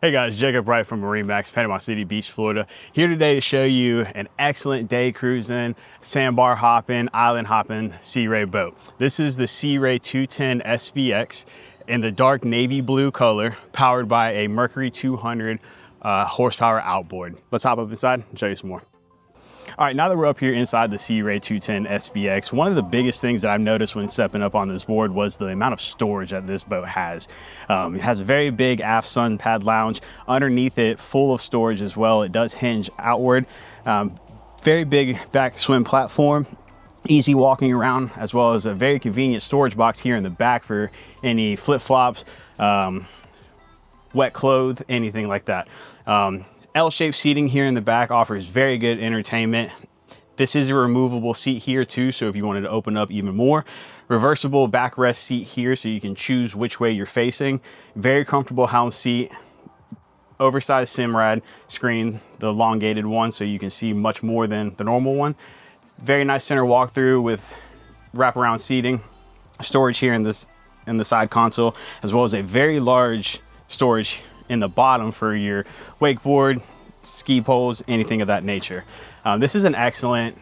Hey guys, Jacob Wright from MarineMax Panama City Beach, Florida. Here today to show you an excellent day cruising, sandbar hopping, island hopping Sea Ray boat. This is the Sea Ray 210 SPX in the dark navy blue color, powered by a Mercury 200 horsepower outboard. Let's hop up inside and show you some more. All right, now that we're up here inside the Sea Ray 210 SPX, one of the biggest things that I've noticed when stepping up on this board was the amount of storage that this boat has. It has a very big aft sun pad lounge. Underneath it, full of storage as well. It does hinge outward. Very big back swim platform. Easy walking around, as well as a very convenient storage box here in the back for any flip-flops, wet clothes, anything like that. L-shaped seating here in the back offers very good entertainment. This is a removable seat here too, so if you wanted to open up even more. Reversible backrest seat here, so you can choose which way you're facing. Very comfortable helm seat. Oversized Simrad screen, the elongated one, so you can see much more than the normal one. Very nice center walkthrough with wraparound seating. Storage here in the side console, as well as a very large storage in the bottom for your wakeboard, ski poles, anything of that nature. This is an excellent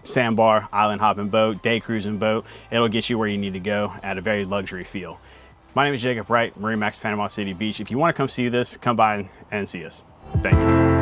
sandbar island hopping boat, day cruising boat. It'll get you where you need to go at a very luxury feel. My name is Jacob Wright, MarineMax Panama City Beach. If you want to come see this, come by and see us. Thank you.